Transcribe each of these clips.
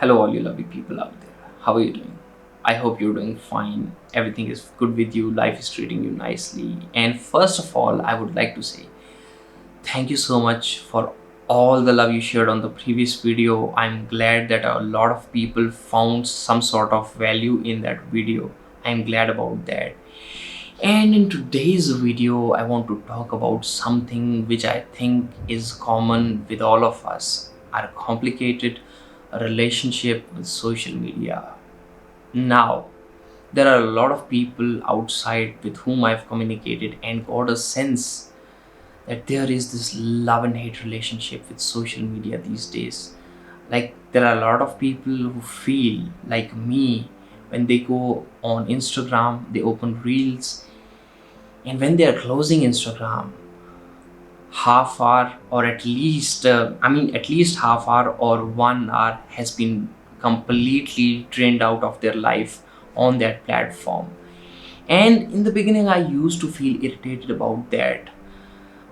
Hello, all you lovely people out there. How are you doing? I hope you're doing fine. Everything is good with you. Life is treating you nicely. And first of all, I would like to say thank you so much for all the love you shared on the previous video. I'm glad that a lot of people found some sort of value in that video. I'm glad about that. And in today's video, I want to talk about something which I think is common with all of us, our complicated relationship with social media. Now, there are a lot of people outside with whom I've communicated and got a sense that there is this love and hate relationship with social media these days. Like, there are a lot of people who feel like me when they go on Instagram, they open reels, and when they are closing Instagram, half hour or at least half hour or 1 hour has been completely drained out of their life on that platform. And in the beginning, I used to feel irritated about that,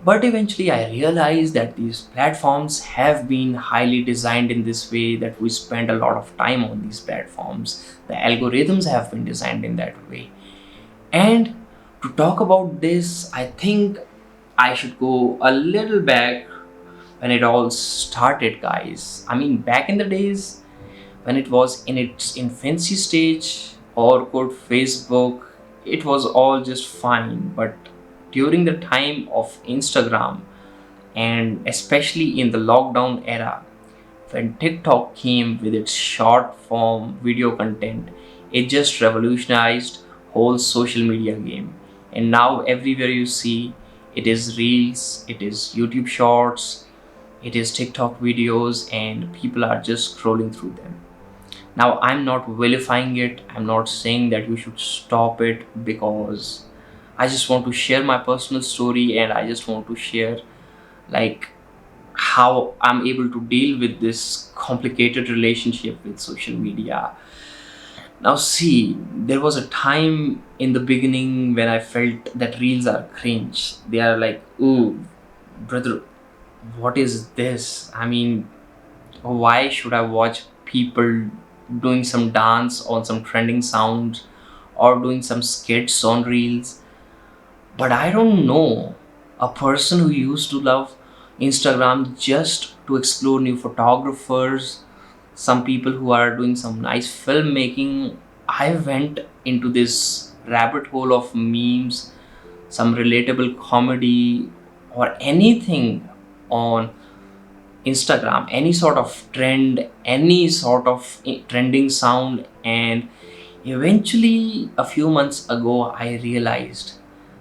but eventually I realized that these platforms have been highly designed in this way that we spend a lot of time on these platforms. The algorithms have been designed in that way. And to talk about this, I think I should go a little back when it all started, guys. I mean, back in the days when it was in its infancy stage, Orkut, Facebook, it was all just fine. But during the time of Instagram, and especially in the lockdown era, when TikTok came with its short form video content, it just revolutionized whole social media game. And now everywhere you see, it is reels, it is YouTube shorts, it is TikTok videos, and people are just scrolling through them. Now, I'm not vilifying it, I'm not saying that you should stop it, because I just want to share my personal story and I just want to share like how I'm able to deal with this complicated relationship with social media. Now, see, there was a time in the beginning when I felt that reels are cringe. They are like, ooh, brother, what is this? I mean, why should I watch people doing some dance on some trending sound or doing some skits on reels? But I don't know a person who used to love Instagram just to explore new photographers, some people who are doing some nice filmmaking. I went into this rabbit hole of memes, some relatable comedy, or anything on Instagram, any sort of trend, any sort of trending sound. And eventually, a few months ago, I realized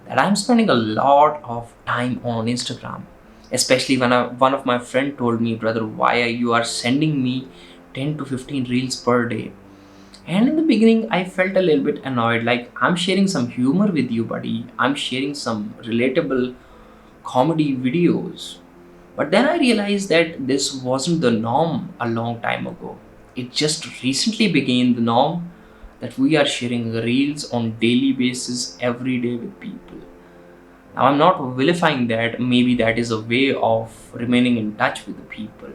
that I'm spending a lot of time on Instagram, especially when one of my friend told me, brother, why you are sending me 10 to 15 reels per day? And in the beginning, I felt a little bit annoyed, like I'm sharing some humor with you, buddy. I'm sharing some relatable comedy videos. But then I realized that this wasn't the norm a long time ago. It just recently became the norm that we are sharing reels on daily basis every day with people. Now, I'm not vilifying that. Maybe that is a way of remaining in touch with the people.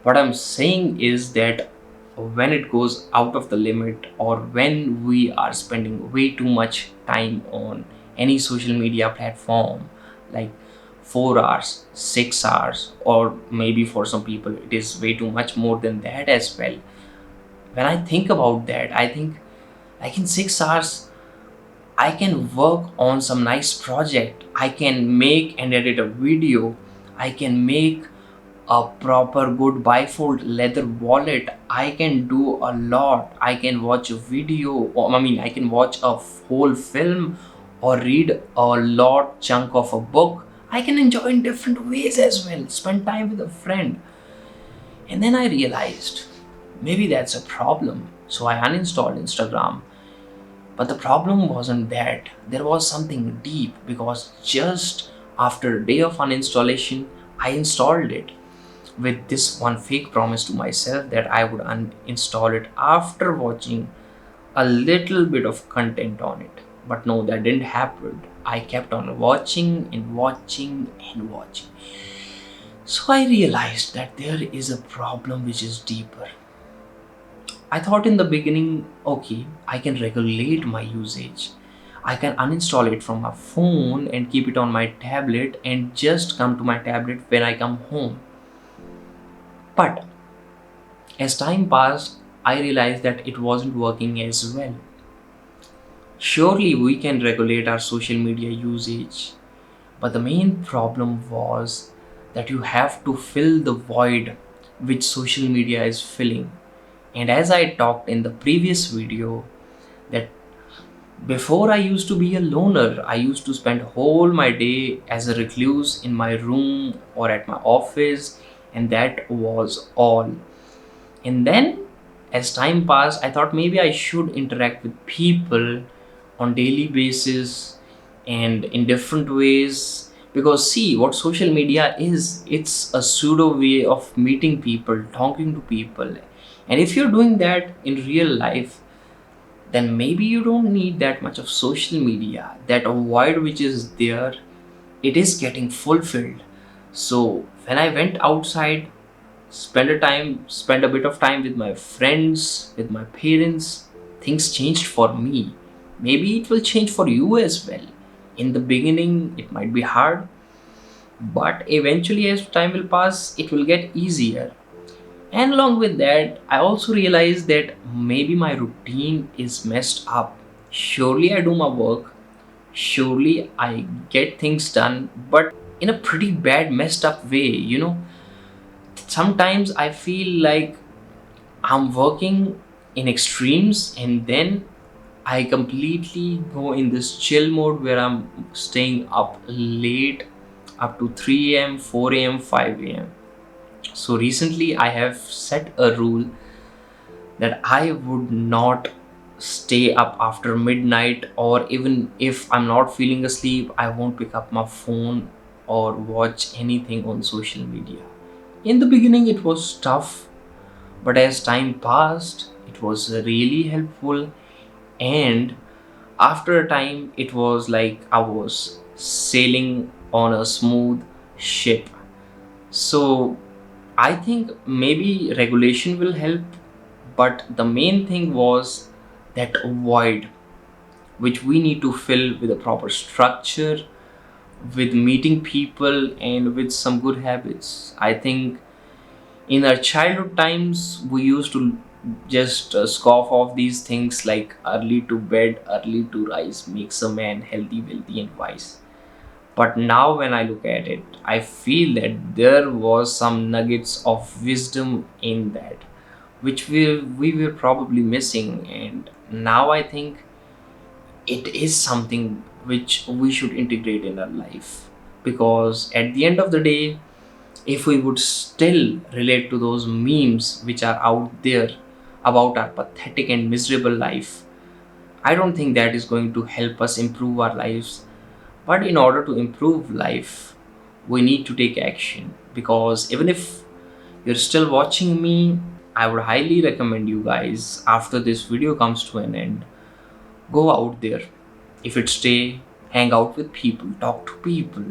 What I'm saying is that when it goes out of the limit, or when we are spending way too much time on any social media platform, like 4 hours, 6 hours, or maybe for some people it is way too much more than that as well. When I think about that, I think like in 6 hours I can work on some nice project. I can make and edit a video. I can make a proper good bifold leather wallet. I can do a lot. I can watch a video, or I can watch a whole film or read a lot chunk of a book. I can enjoy in different ways as well, spend time with a friend. And then I realized maybe that's a problem, so I uninstalled Instagram. But the problem wasn't that, there was something deep, because just after a day of uninstallation, I installed it with this one fake promise to myself that I would uninstall it after watching a little bit of content on it. But no, that didn't happen. I kept on watching and watching and watching. So I realized that there is a problem which is deeper. I thought in the beginning, okay, I can regulate my usage. I can uninstall it from my phone and keep it on my tablet and just come to my tablet when I come home. But as time passed, I realized that it wasn't working as well. Surely we can regulate our social media usage, but the main problem was that you have to fill the void which social media is filling. And as I talked in the previous video, that before I used to be a loner, I used to spend whole my day as a recluse in my room or at my office, and that was all. And then as time passed, I thought maybe I should interact with people on daily basis and in different ways, because see what social media is, it's a pseudo way of meeting people, talking to people. And if you're doing that in real life, then maybe you don't need that much of social media. That void which is there, it is getting fulfilled. So when I went outside, spend a bit of time with my friends, with my parents, things changed for me. Maybe it will change for you as well. In the beginning it might be hard, but eventually as time will pass it will get easier. And along with that, I also realized that maybe my routine is messed up. Surely I do my work, surely I get things done, but in a pretty bad, messed up way. Sometimes I feel like I'm working in extremes and then I completely go in this chill mode where I'm staying up late, up to 3 a.m., 4 a.m., 5 a.m. So recently I have set a rule that I would not stay up after midnight, or even if I'm not feeling asleep, I won't pick up my phone or watch anything on social media. In the beginning, it was tough, but as time passed, it was really helpful. And after a time, it was like I was sailing on a smooth ship. So I think maybe regulation will help, but the main thing was that void which we need to fill with a proper structure, with meeting people, and with some good habits. I think in our childhood times we used to just scoff off these things like early to bed, early to rise makes a man healthy, wealthy, and wise. But now when I look at it, I feel that there was some nuggets of wisdom in that which we were probably missing. And now I think it is something which we should integrate in our life, because at the end of the day, if we would still relate to those memes which are out there about our pathetic and miserable life, I don't think that is going to help us improve our lives. But in order to improve life, we need to take action, because even if you're still watching me, I would highly recommend you guys, after this video comes to an end, go out there. If it's day, hang out with people, talk to people,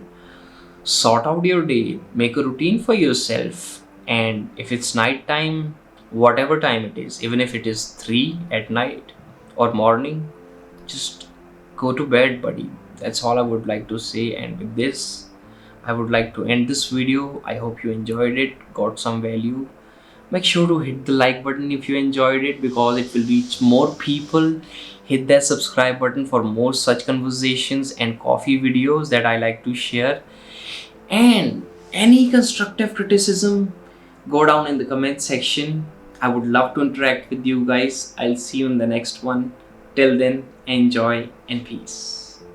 sort out your day, make a routine for yourself. And if it's night time, whatever time it is, even if it is 3 at night or morning, just go to bed, buddy. That's all I would like to say. And with this, I would like to end this video. I hope you enjoyed it, got some value. Make sure to hit the like button if you enjoyed it, because it will reach more people. Hit that subscribe button for more such conversations and coffee videos that I like to share. And any constructive criticism, go down in the comment section. I would love to interact with you guys. I'll see you in the next one. Till then, enjoy and peace.